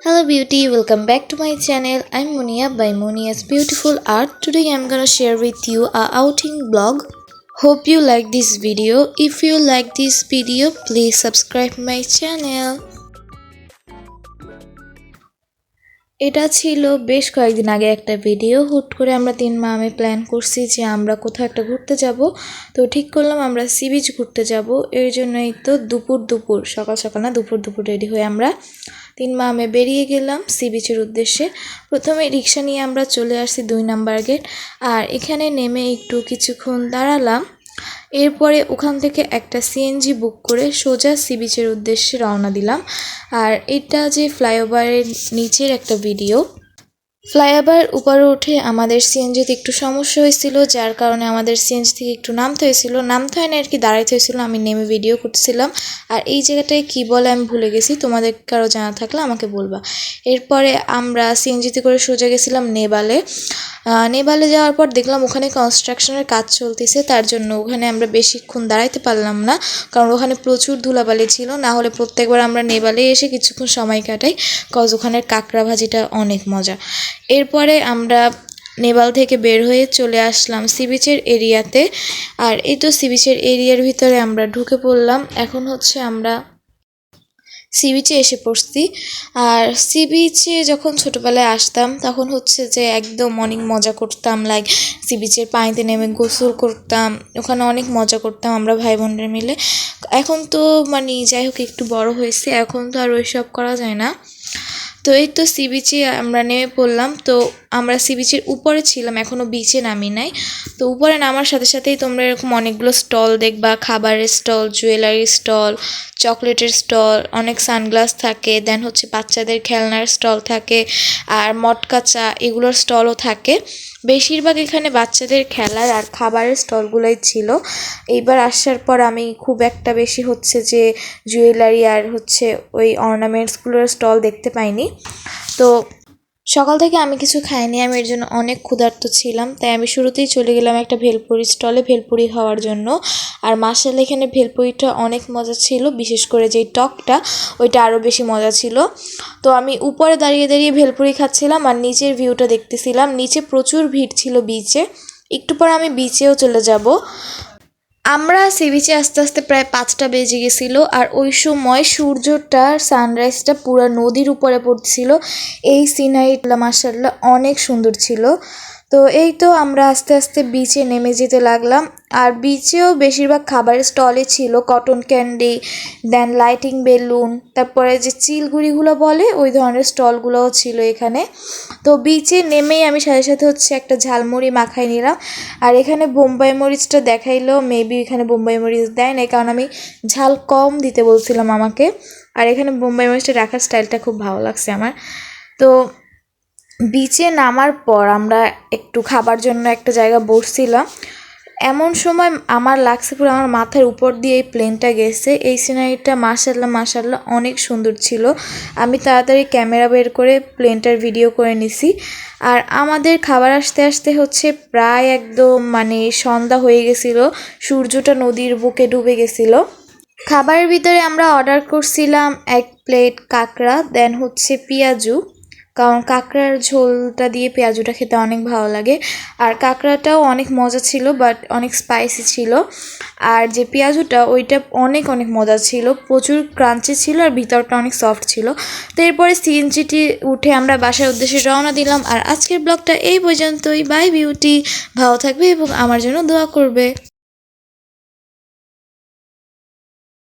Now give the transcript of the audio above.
Hello beauty, welcome back to my channel. I'm Munia by Munia's Beautiful Art. Today I'm gonna share with you a outing vlog. Hope you like this video. If you like this video, please subscribe my channel. এটা ছিল বেশ কয়েকদিন আগে একটা video. হুট করে আমরা তিন মা আমি প্ল্যান করছি যে আমরা কোথাও একটা ঘুরতে যাব। তো ঠিক করলাম আমরা সি বিচ ঘুরতে যাব। এর জন্যই তো দুপুর সকাল সকাল না দুপুর রেডি হয়ে আমরা তিন মা আমি বেরিয়ে গেলাম সি বিচের উদ্দেশ্যে। প্রথমে রিক্সা নিয়ে আমরা চলে আসছি 2 নাম্বার গেট। আর এখানে নেমে একটু কিছুক্ষণ দাঁড়ালাম। এরপরে ওখান থেকে একটা সিএনজি বুক করে সোজা সি বিচের উদ্দেশ্যে রওনা দিলাম। আর এটা যে ফ্লাইওভারের নিচের একটা ভিডিও। ফ্লাইওভার উপরে উঠে আমাদের সিএনজিতে একটু সমস্যা হয়েছিল, যার কারণে আমাদের সিএনজি থেকে একটু নামতে হয়েছিল। নামতে হয় না আর কি, দাঁড়াইতে হয়েছিল। আমি নেমে ভিডিও করতেছিলাম। আর এই জায়গাটায় কী বলে আমি ভুলে গেছি, তোমাদের কারো জানা থাকলে আমাকে বলবা। এরপরে আমরা সিএনজিতে করে সোজা গেছিলাম নেবালে। নেপালে যাওয়ার পর দেখলাম ওখানে কনস্ট্রাকশনের কাজ চলতেছে, তার জন্য ওখানে আমরা বেশিক্ষণ দাঁড়াইতে পারলাম না, কারণ ওখানে প্রচুর ধুলাবালি ছিল। না হলে প্রত্যেকবার আমরা নেপালে এসে কিছুক্ষণ সময় কাটাই, কজ ওখানের কাঁকড়া ভাজিটা অনেক মজা। এরপরে আমরা নেপাল থেকে বের হয়ে চলে আসলাম সি বিচের এরিয়াতে। আর এই তো সি বিচের এরিয়ার ভিতরে আমরা ঢুকে পড়লাম। এখন হচ্ছে আমরা সি বিচে এসে পড়ছি। আর সি বিচে যখন ছোটোবেলায় আসতাম তখন হচ্ছে যে একদম অনেক মজা করতাম, লাইক সি বিচের পানিতে নেমে গোসল করতাম, ওখানে অনেক মজা করতাম আমরা ভাই বোনদের মিলে। এখন তো যাই হোক একটু বড় হয়েছে, এখন তো আর ওইসব করা যায় না। তো এই তো সি বিচে আমরা নেমে পড়লাম। তো আমরা সি বিচের উপরে ছিলাম, এখনও বিচে নামি নাই। তো উপরে নামার সাথে সাথেই তোমরা এরকম অনেকগুলো স্টল দেখবা, খাবারের স্টল, জুয়েলারি স্টল, চকলেটের স্টল, অনেক সানগ্লাস থাকে, দেন হচ্ছে বাচ্চাদের খেলনার স্টল থাকে, আর মটকা চা এগুলোর স্টলও থাকে। বেশিরভাগ এখানে বাচ্চাদের খেলার আর খাবারের স্টলগুলোই ছিল। এইবার আসার পর আমি খুব একটা বেশি হচ্ছে যে জুয়েলারি আর হচ্ছে ওই অর্নামেন্টসগুলোর স্টল দেখতে পাইনি। তো সকাল থেকে আমি কিছু খাইনি, আমি এর জন্য অনেক ক্ষুধার্ত ছিলাম। তাই আমি শুরুতেই চলে গেলাম একটা ভেলপুরি স্টলে ভেলপুরি খাওয়ার জন্য। আর মাশাআল্লাহ এখানে ভেলপুরিটা অনেক মজা ছিল, বিশেষ করে যেই টকটা ওইটা আরও বেশি মজা ছিল। তো আমি উপরে দাঁড়িয়ে দাঁড়িয়ে ভেলপুরি খাচ্ছিলাম আর নিচের ভিউটা দেখতেছিলাম। নিচে প্রচুর ভিড় ছিল বিচে। একটু পর আমি বিচেও চলে যাব। আমরা সি বিচে আস্তে আস্তে প্রায় 5টা বেজে গেছিলো। আর ওই সময় সূর্যটার সানরাইজটা পুরো নদীর উপরে পড়ছিল। এই সিনারিটা মাশাআল্লাহ অনেক সুন্দর ছিল। তো এই তো আমরা আস্তে আস্তে বিচে নেমে যেতে লাগলাম। আর বিচেও বেশিরভাগ খাবারের স্টলে ছিল কটন ক্যান্ডি, দেন লাইটিং বেলুন, তারপরে যে চিলগুড়িগুলো বলে ওই ধরনের স্টলগুলোও ছিল এখানে। তো বিচে নেমেই আমি সাথে সাথে হচ্ছে একটা ঝালমুড়ি মাখাই নিলাম। আর এখানে বোম্বাই মরিচটা দেখাইলো, মেবি এখানে বোম্বাই মরিচ দেয় না, কারণ আমি ঝাল কম দিতে বলছিলাম আমাকে। আর এখানে বোম্বাই মরিচটা রাখার স্টাইলটা খুব ভালো লাগছে আমার। তো বিচে নামার পর আমরা একটু খাবার জন্য একটা জায়গা বসছিলাম। এমন সময় আমার লাগছে পুরো আমার মাথার উপর দিয়ে এই প্লেনটা গেছে। এই সিনারিটা মাশাআল্লাহ অনেক সুন্দর ছিল। আমি তাড়াতাড়ি ক্যামেরা বের করে প্লেনটার ভিডিও করে নিছি। আর আমাদের খাবার আসতে আসতে হচ্ছে প্রায় একদম সন্ধ্যা হয়ে গেছিলো, সূর্যটা নদীর বুকে ডুবে গেছিলো। খাবারের ভিতরে আমরা অর্ডার করছিলাম 1 প্লেট কাঁকড়া, দেন হচ্ছে পেঁয়াজু, কারণ কাঁকড়ার ঝোলটা দিয়ে পেঁয়াজুটা খেতে অনেক ভালো লাগে। আর কাঁকড়াটাও অনেক মজা ছিল, বাট অনেক স্পাইসি ছিল। আর যে পেঁয়াজুটা ওইটা অনেক মজা ছিল, প্রচুর ক্রাঞ্চি ছিল আর ভিতরটা অনেক সফট ছিল। তো এরপরে সিএনজিটি উঠে আমরা বাসার উদ্দেশ্যে রওনা দিলাম। আর আজকের ব্লগটা এই পর্যন্তই। বাই বিউটি, ভালো থাকবে এবং আমার জন্য দোয়া করবে।